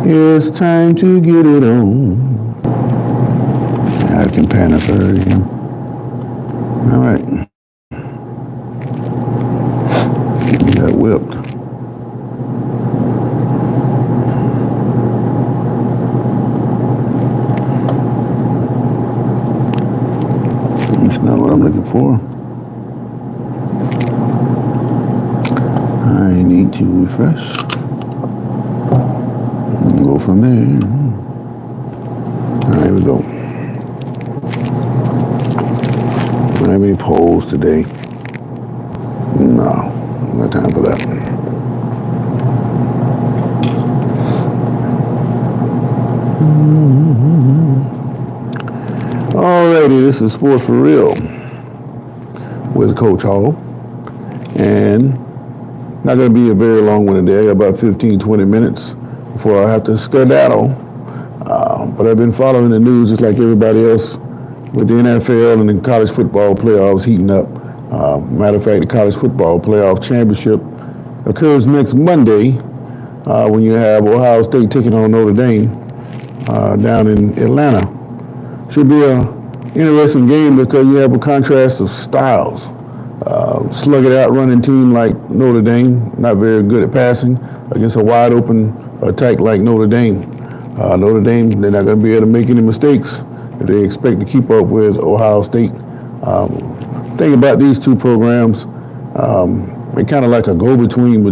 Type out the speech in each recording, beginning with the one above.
It's time to get it on. I can pan a third again. All right. You got whipped. That's not what I'm looking for. I need to refresh. Go from there. All right, here we go. Don't have any polls today. No, no time for that. Alrighty, this is Sports for Real with Coach Hall. And not going to be a very long one today. I got about 15, 20 minutes before I have to skedaddle. But I've been following the news just like everybody else with the NFL and the college football playoffs heating up. Matter of fact, the college football playoff championship occurs next Monday when you have Ohio State taking on Notre Dame down in Atlanta. Should be an interesting game because you have a contrast of styles. Slug it out running team like Notre Dame, not very good at passing against a wide open attack like Notre Dame. Notre Dame, they're not going to be able to make any mistakes if they expect to keep up with Ohio State. Think about these two programs, they're kind of like a go-between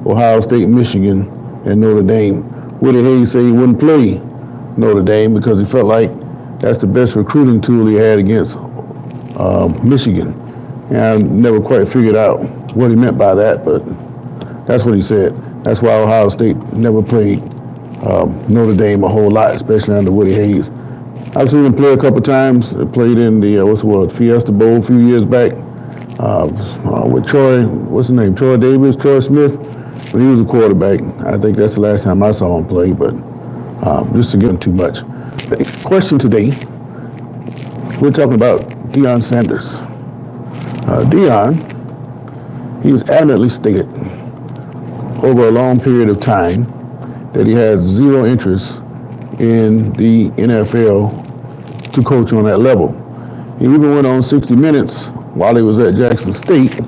Ohio State, Michigan, and Notre Dame. Woody Hayes said he wouldn't play Notre Dame because he felt like that's the best recruiting tool he had against Michigan. And I never quite figured out what he meant by that, but that's what he said. That's why Ohio State never played Notre Dame a whole lot, especially under Woody Hayes. I've seen him play a couple times. They played in the Fiesta Bowl a few years back with Troy Davis, Troy Smith, when he was a quarterback. I think that's the last time I saw him play, but just to give him too much. The question today, we're talking about Deion Sanders. Deion, he was adamantly stated over a long period of time that he had zero interest in the NFL to coach on that level. He even went on 60 Minutes while he was at Jackson State,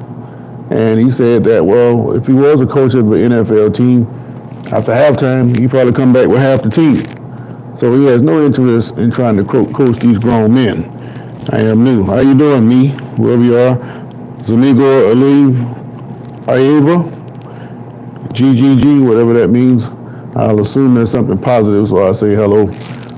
and he said that, well, if he was a coach of an NFL team, after halftime, he'd probably come back with half the team. So he has no interest in trying to coach these grown men. I am new. How you doing, me? Whoever you are. Zunigo, Aliv, Ayeva, GGG, whatever that means. I'll assume that's something positive, so I'll say hello.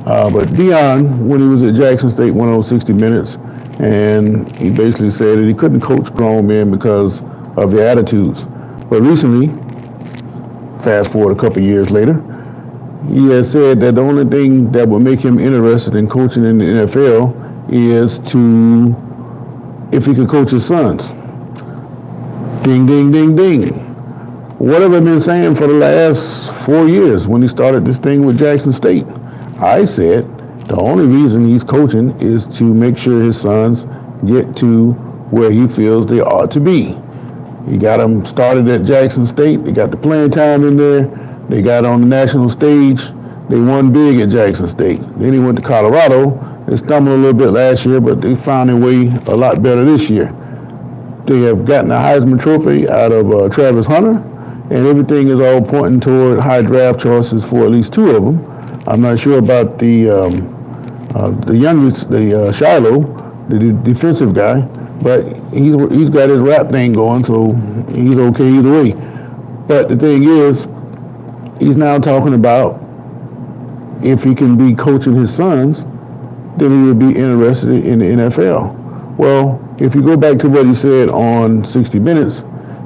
But Deion, when he was at Jackson State, went on 60 Minutes, and he basically said that he couldn't coach grown men because of their attitudes. But recently, fast forward a couple years later, he has said that the only thing that would make him interested in coaching in the NFL is if he could coach his sons. Ding, ding, ding, ding. What have I been saying for the last 4 years when he started this thing with Jackson State? I said the only reason he's coaching is to make sure his sons get to where he feels they ought to be. He got them started at Jackson State. They got the playing time in there. They got on the national stage. They won big at Jackson State. Then he went to Colorado. They stumbled a little bit last year, but they found their way a lot better this year. They have gotten a Heisman Trophy out of Travis Hunter, and everything is all pointing toward high draft choices for at least two of them. I'm not sure about the youngest, Shiloh, the defensive guy, but he's got his rap thing going, so he's okay either way. But the thing is, he's now talking about if he can be coaching his sons, then he would be interested in the NFL. Well, if you go back to what he said on 60 Minutes,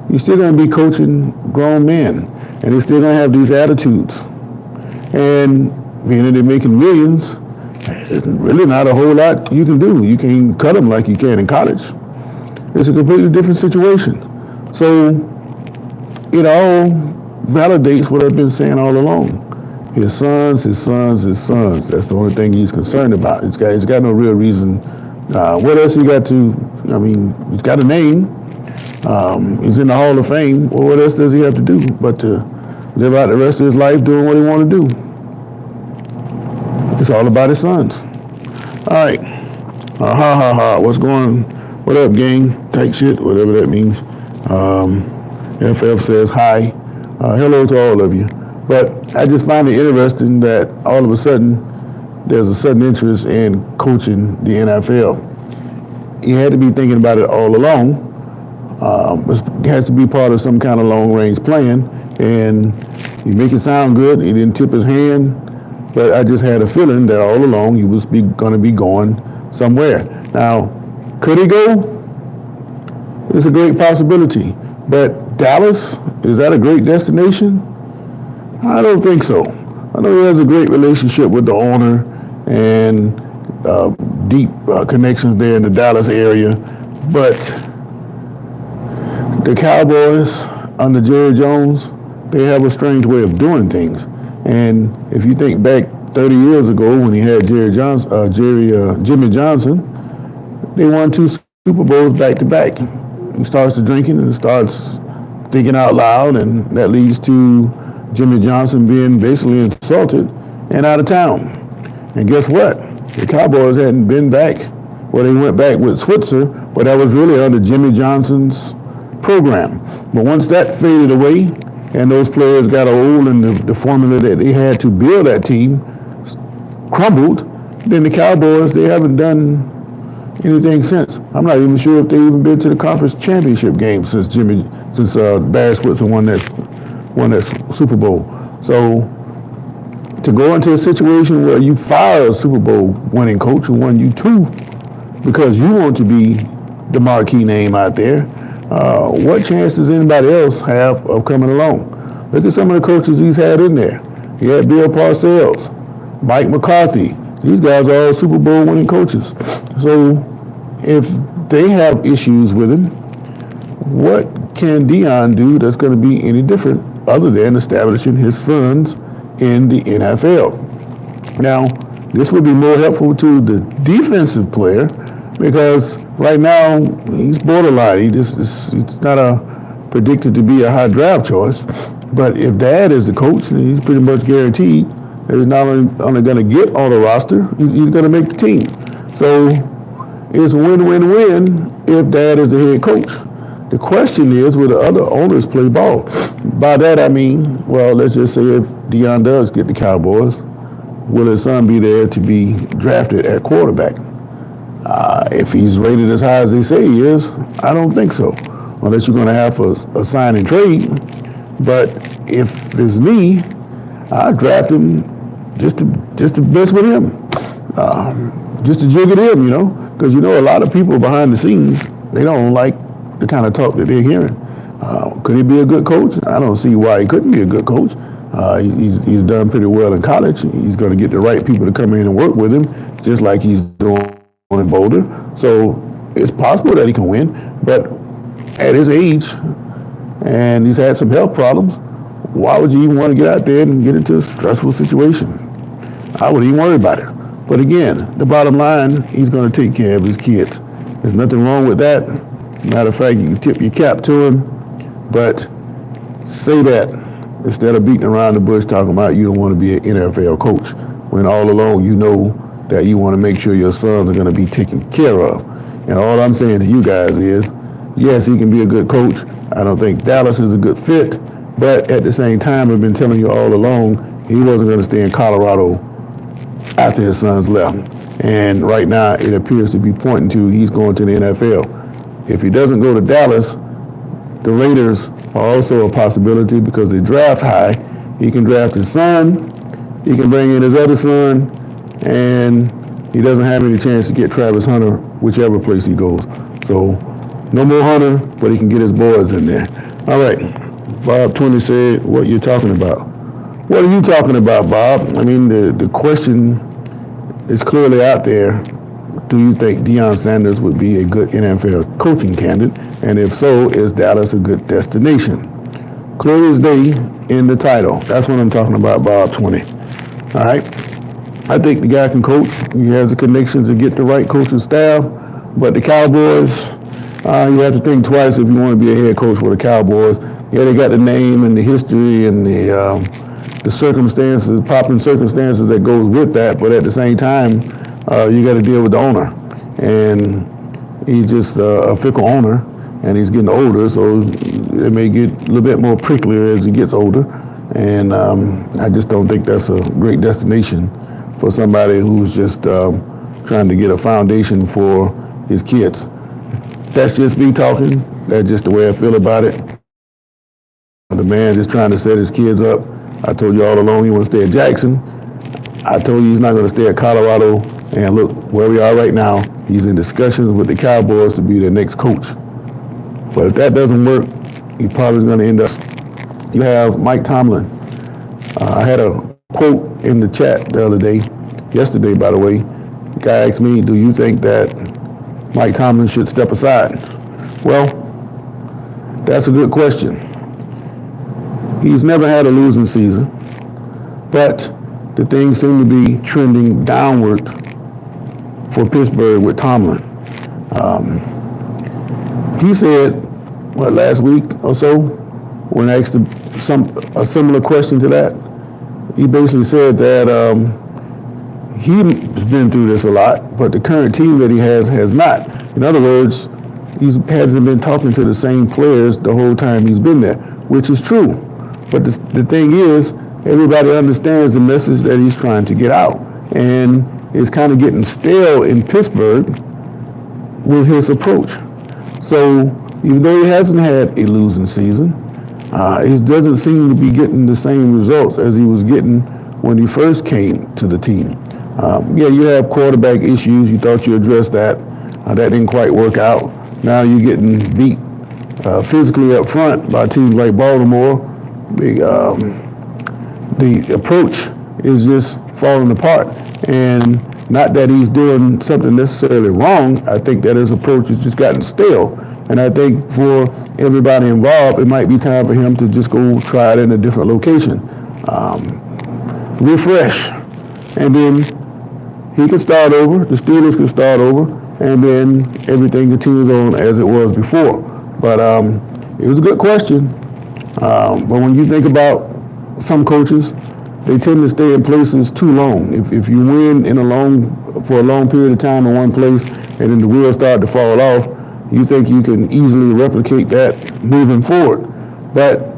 he's still going to be coaching grown men, and he's still going to have these attitudes. And being that they're making millions, there's really not a whole lot you can do. You can't cut them like you can in college. It's a completely different situation. So it all validates what I've been saying all along. His sons, his sons, his sons. That's the only thing he's concerned about. He's got no real reason. What else he got to, he's got a name. He's in the Hall of Fame. Well, what else does he have to do but to live out the rest of his life doing what he want to do. It's all about his sons. All right. What up, gang? Type shit, whatever that means. FF says hi. Hello to all of you. But I just find it interesting that all of a sudden there's a sudden interest in coaching the NFL. He had to be thinking about it all along. It has to be part of some kind of long-range plan. And you make it sound good. He didn't tip his hand. But I just had a feeling that all along he was going to be going somewhere. Now, could he go? It's a great possibility. But Dallas, is that a great destination? I don't think so. I know he has a great relationship with the owner and deep connections there in the Dallas area. But the Cowboys under Jerry Jones, they have a strange way of doing things. And if you think back 30 years ago when he had Jimmy Johnson, they won 2 Super Bowls back to back. He starts to drinking and starts thinking out loud, and that leads to Jimmy Johnson being basically insulted and out of town. And guess what? The Cowboys hadn't been back. Well, they went back with Switzer, but that was really under Jimmy Johnson's program. But once that faded away and those players got old and the formula that they had to build that team crumbled, then the Cowboys, they haven't done anything since. I'm not even sure if they've even been to the conference championship game since Barry Switzer won that Super Bowl. So to go into a situation where you fire a Super Bowl winning coach who won you 2 because you want to be the marquee name out there, what chance does anybody else have of coming along? Look at some of the coaches he's had in there. He had Bill Parcells, Mike McCarthy. These guys are all Super Bowl winning coaches. So if they have issues with him, what can Deion do that's going to be any different other than establishing his sons in the NFL? Now, this would be more helpful to the defensive player because right now he's borderline. It's not predicted to be a high draft choice. But if Dad is the coach, he's pretty much guaranteed that he's not only going to get on the roster, he's going to make the team. So it's win-win-win if Dad is the head coach. The question is, will the other owners play ball? By that I mean, well, let's just say if Deion does get the Cowboys, will his son be there to be drafted at quarterback? If he's rated as high as they say he is, I don't think so, unless you're going to have a sign and trade. But if it's me, I'd draft him just to mess with him, just to jig at him, because a lot of people behind the scenes, they don't like the kind of talk that they're hearing. Could he be a good coach? I don't see why he couldn't be a good coach. He's done pretty well in college. He's going to get the right people to come in and work with him, just like he's doing in Boulder. So it's possible that he can win, but at his age, and he's had some health problems, why would you even want to get out there and get into a stressful situation? I wouldn't even worry about it. But again, the bottom line, he's going to take care of his kids. There's nothing wrong with that. Matter of fact, you can tip your cap to him, but say that instead of beating around the bush talking about you don't want to be an NFL coach, when all along you know that you want to make sure your sons are going to be taken care of. And all I'm saying to you guys is, yes, he can be a good coach. I don't think Dallas is a good fit, but at the same time, I've been telling you all along, he wasn't going to stay in Colorado after his sons left. And right now, it appears to be pointing to he's going to the NFL. If he doesn't go to Dallas, the Raiders are also a possibility because they draft high. He can draft his son, he can bring in his other son, and he doesn't have any chance to get Travis Hunter whichever place he goes. So no more Hunter, but he can get his boys in there. All right. Bob 20 said, what you talking about? What are you talking about, Bob? I mean, the question is clearly out there. Do you think Deion Sanders would be a good NFL coaching candidate? And if so, is Dallas a good destination? Clear as day in the title. That's what I'm talking about, Bob 20. All right. I think the guy can coach. He has the connections to get the right coaching staff. But the Cowboys, you have to think twice if you want to be a head coach for the Cowboys, Yeah, they got the name and the history and the circumstances, popping circumstances that goes with that. But at the same time, you got to deal with the owner, and he's just a fickle owner, and he's getting older, so it may get a little bit more pricklier as he gets older. And I just don't think that's a great destination for somebody who's just trying to get a foundation for his kids. That's just me talking. That's just the way I feel about it. The man just trying to set his kids up. I told you all along he wants to stay at Jackson. I told you he's not going to stay at Colorado. And look where we are right now. He's in discussions with the Cowboys to be their next coach. But if that doesn't work, he probably is going to end up. You have Mike Tomlin. I had a quote in the chat the other day, yesterday by the way. The guy asked me, do you think that Mike Tomlin should step aside? Well, that's a good question. He's never had a losing season, but the things seem to be trending downward for Pittsburgh with Tomlin. He said, last week or so, when asked a similar question to that, he basically said that he's been through this a lot, but the current team that he has not. In other words, he hasn't been talking to the same players the whole time he's been there, which is true. But the thing is, everybody understands the message that he's trying to get out. And it's kind of getting stale in Pittsburgh with his approach. So even though he hasn't had a losing season, he doesn't seem to be getting the same results as he was getting when he first came to the team. Yeah, you have quarterback issues. You thought you addressed that. That didn't quite work out. Now you're getting beat physically up front by teams like Baltimore. The approach is just falling apart. And not that he's doing something necessarily wrong. I think that his approach has just gotten stale. And I think for everybody involved, it might be time for him to just go try it in a different location. Refresh. And then he can start over. The Steelers can start over. And then everything continues on as it was before. But it was a good question. But when you think about some coaches, they tend to stay in places too long. If you win for a long period of time in one place and then the wheels start to fall off, you think you can easily replicate that moving forward. But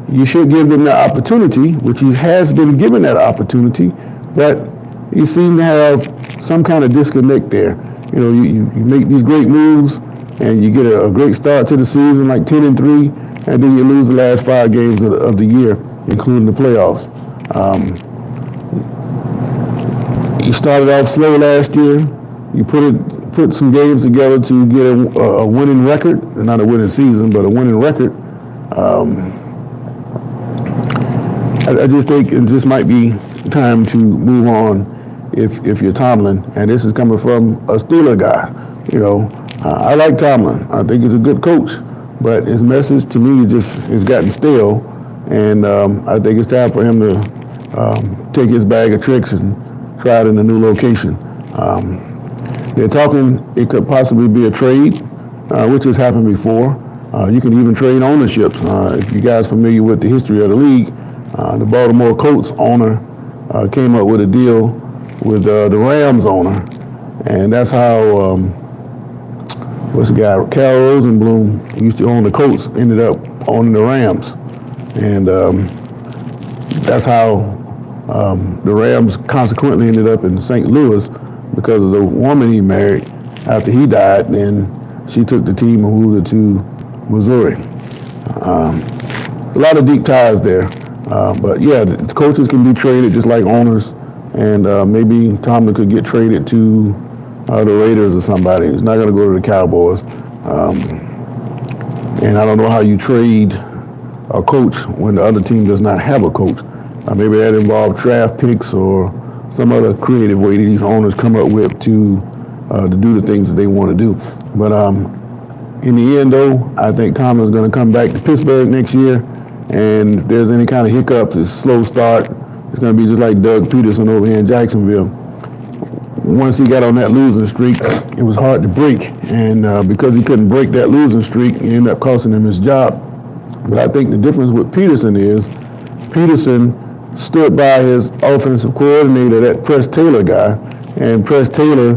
you should give them the opportunity, which he has been given that opportunity, but he seems to have some kind of disconnect there. You know, you make these great moves and you get a great start to the season, like 10-3, and then you lose the last 5 games of the year, including the playoffs. You started off slow last year. You put some games together to get a winning record, not a winning season, but a winning record. I just think it just might be time to move on if you're Tomlin, and this is coming from a Steeler guy. You know, I like Tomlin. I think he's a good coach, but his message to me just has gotten stale, and I think it's time for him to take his bag of tricks and try it in a new location. They're talking it could possibly be a trade, which has happened before. You can even trade ownerships. If you guys are familiar with the history of the league, the Baltimore Colts owner came up with a deal with the Rams owner, and that's how what's the guy, Cal Rosenblum, used to own the Colts, ended up owning the Rams, and that's how the Rams consequently ended up in St. Louis because of the woman he married. After he died, then she took the team and moved it to Missouri. A lot of deep ties there. But yeah, the coaches can be traded just like owners, and maybe Tomlin could get traded to the Raiders or somebody. He's not going to go to the Cowboys. And I don't know how you trade a coach when the other team does not have a coach. Maybe that involves draft picks or some other creative way that these owners come up with to do the things that they want to do. But in the end, though, I think Tomlin's going to come back to Pittsburgh next year. And if there's any kind of hiccups, a slow start, it's going to be just like Doug Peterson over here in Jacksonville. Once he got on that losing streak, it was hard to break. And because he couldn't break that losing streak, it ended up costing him his job. But I think the difference with Peterson is Peterson stood by his offensive coordinator, that Press Taylor guy, and Press Taylor,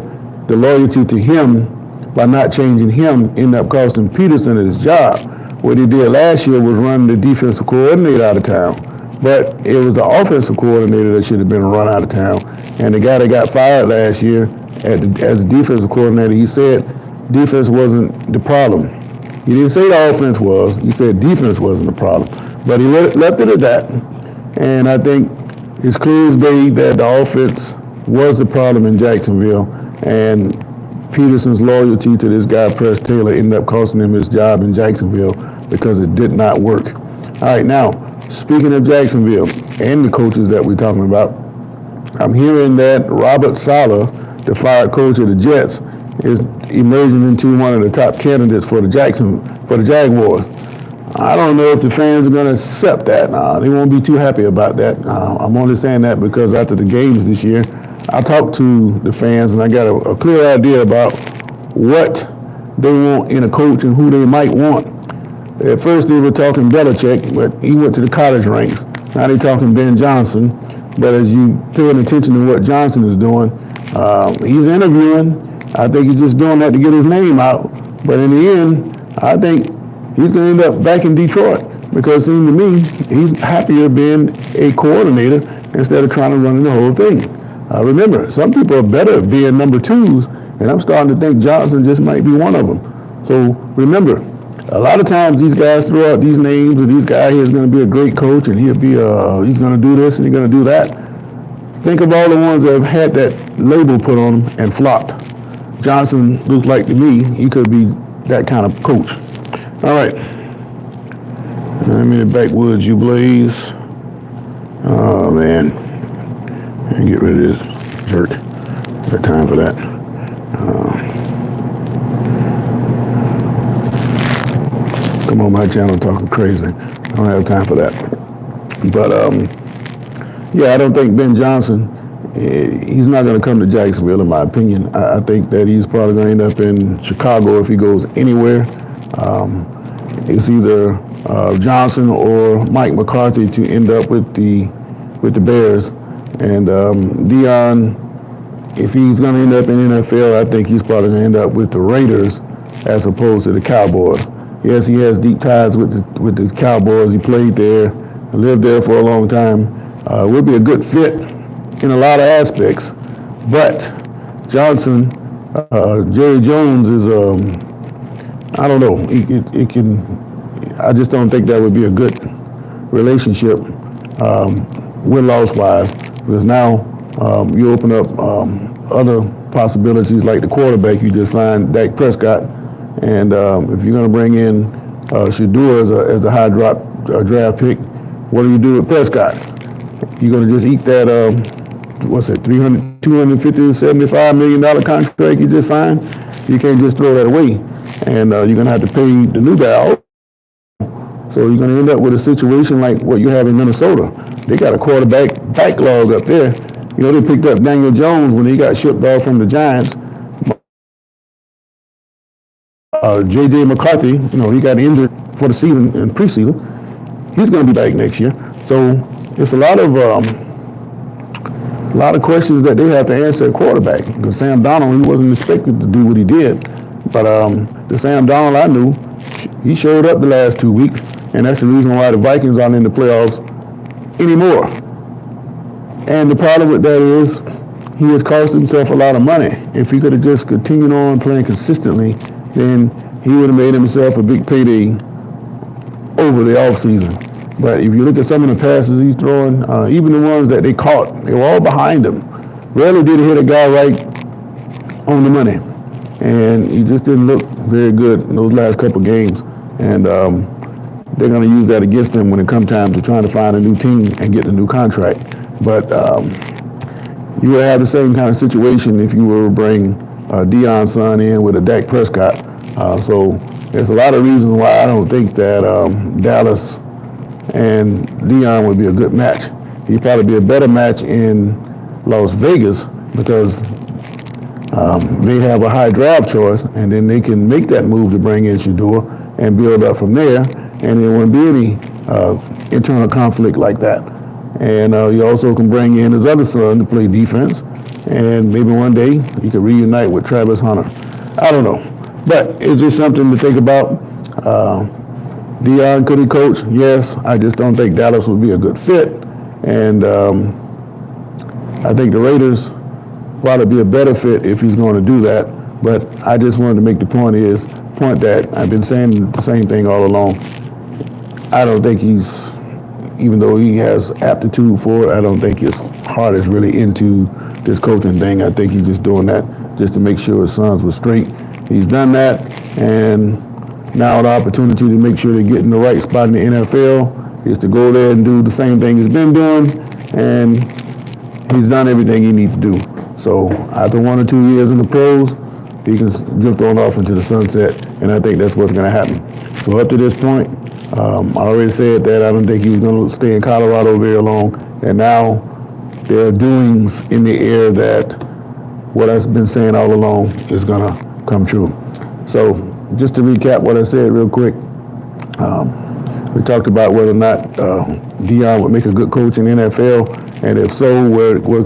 the loyalty to him by not changing him ended up costing Peterson his job. What he did last year was run the defensive coordinator out of town. But it was the offensive coordinator that should have been run out of town. And the guy that got fired last year as the defensive coordinator, he said defense wasn't the problem. He didn't say the offense was. He said defense wasn't the problem. But he left it at that. And I think it's clear as day that the offense was the problem in Jacksonville. And Peterson's loyalty to this guy, Press Taylor, ended up costing him his job in Jacksonville because it did not work. All right, now, speaking of Jacksonville and the coaches that we're talking about, I'm hearing that Robert Saleh, the fired coach of the Jets, is emerging into one of the top candidates for the Jaguars. I don't know if the fans are going to accept that. They won't be too happy about that. I'm only saying that because after the games this year, I talked to the fans and I got a clear idea about what they want in a coach and who they might want. At first they were talking Belichick, but he went to the college ranks. Now they're talking Ben Johnson. But as you paying attention to what Johnson is doing, he's interviewing. I think he's just doing that to get his name out. But in the end, I think he's going to end up back in Detroit because it seems to me he's happier being a coordinator instead of trying to run the whole thing. Remember, some people are better at being number twos, and I'm starting to think Johnson just might be one of them. So remember, a lot of times these guys throw out these names of these guys here is going to be a great coach and he's going to do this and he's going to do that. Think of all the ones that have had that label put on them and flopped. Johnson looks like to me he could be that kind of coach. All right. I'm in the backwoods, you blaze. Oh, man. Get rid of this jerk. Got time for that. Come on my channel talking crazy. I don't have time for that. But, yeah, I don't think Ben Johnson, he's not going to come to Jacksonville, in my opinion. I think that he's probably going to end up in Chicago if he goes anywhere. It's either Johnson or Mike McCarthy to end up with the Bears. And Deion, if he's going to end up in the NFL, I think he's probably going to end up with the Raiders as opposed to the Cowboys. Yes, he has deep ties with the Cowboys. He played there, lived there for a long time. Would be a good fit in a lot of aspects. But Johnson, Jerry Jones is, I don't know. It can. I just don't think that would be a good relationship, win-loss wise. Because now you open up other possibilities like the quarterback you just signed, Dak Prescott, and if you're going to bring in Shador as a high draft pick, what do you do with Prescott? You're going to just eat that $250, $75 million contract you just signed? You can't just throw that away, and you're going to have to pay the new guy out. So you're going to end up with a situation like what you have in Minnesota. They got a quarterback backlog up there. You know, they picked up Daniel Jones when he got shipped off from the Giants. J.J. McCarthy, you know, he got injured for the season in preseason. He's going to be back next year. So it's a lot of questions that they have to answer at quarterback. Because Sam Darnold, he wasn't expected to do what he did. But the Sam Darnold I knew, he showed up the last 2 weeks. And that's the reason why the Vikings aren't in the playoffs anymore. And the problem with that is he has cost himself a lot of money. If he could have just continued on playing consistently, then he would have made himself a big payday over the offseason. But if you look at some of the passes he's throwing, even the ones that they caught, they were all behind him. Rarely did he hit a guy right on the money. And he just didn't look very good in those last couple of games. And they're going to use that against him when it comes time to trying to find a new team and get a new contract. But you will have the same kind of situation if you were to bring Deion Son in with a Dak Prescott. So there's a lot of reasons why I don't think that Dallas and Deion would be a good match. He'd probably be a better match in Las Vegas because they have a high draft choice, and then they can make that move to bring in Shador and build up from there. and there won't be any internal conflict like that. And he also can bring in his other son to play defense, and maybe one day he could reunite with Travis Hunter. I don't know, but it's just something to think about. Deion, could he coach? Yes. I just don't think Dallas would be a good fit, and I think the Raiders probably be a better fit if he's going to do that. But I just wanted to make the point that I've been saying the same thing all along. I don't think even though he has aptitude for it, I don't think his heart is really into this coaching thing. I think he's just doing that just to make sure his sons were straight. He's done that, and now the opportunity to make sure they get in the right spot in the NFL is to go there and do the same thing he's been doing, and he's done everything he needs to do. So after 1 or 2 years in the pros, he can drift on off into the sunset, and I think that's what's going to happen. So up to this point, I already said that I don't think he was going to stay in Colorado very long, and now there are doings in the air that what I've been saying all along is going to come true. So just to recap what I said real quick, we talked about whether or not Deion would make a good coach in the NFL, and if so, where would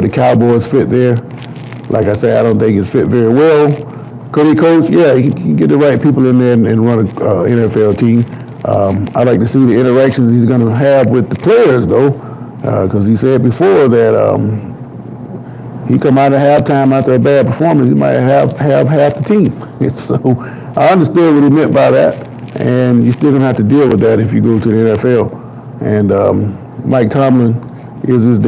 the Cowboys fit there? Like I said, I don't think it fit very well. Could he coach? Yeah, he can get the right people in there and run an NFL team. I'd like to see the interactions he's going to have with the players, though, because he said before that he come out of halftime after a bad performance, he might have half the team. So I understood what he meant by that, and you're still going to have to deal with that if you go to the NFL. And Mike Tomlin is his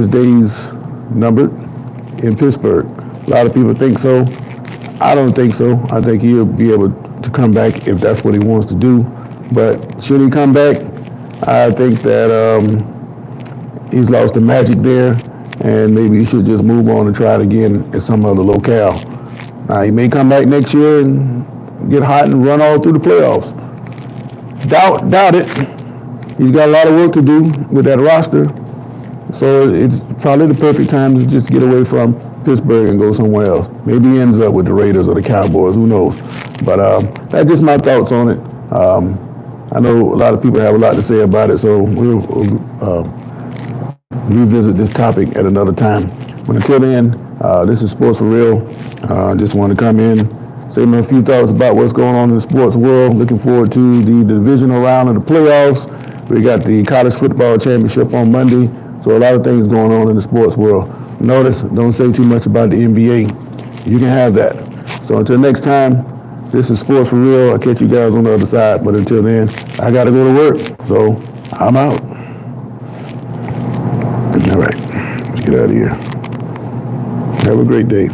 days numbered in Pittsburgh. A lot of people think so. I don't think so. I think he'll be able to come back if that's what he wants to do. But should he come back, I think that he's lost the magic there, and maybe he should just move on and try it again at some other locale. Now, he may come back next year and get hot and run all through the playoffs. Doubt it. He's got a lot of work to do with that roster. So it's probably the perfect time to just get away from Pittsburgh and go somewhere else. Maybe he ends up with the Raiders or the Cowboys, who knows. But that's just my thoughts on it. I know a lot of people have a lot to say about it, so we'll revisit this topic at another time. But until then, this is Sports for Real. I just want to come in, say a few thoughts about what's going on in the sports world. Looking forward to the divisional round of the playoffs. We got the college football championship on Monday. So a lot of things going on in the sports world. Notice, don't say too much about the NBA. You can have that. So until next time, this is Sports for Real. I'll catch you guys on the other side. But until then, I got to go to work. So I'm out. All right. Let's get out of here. Have a great day.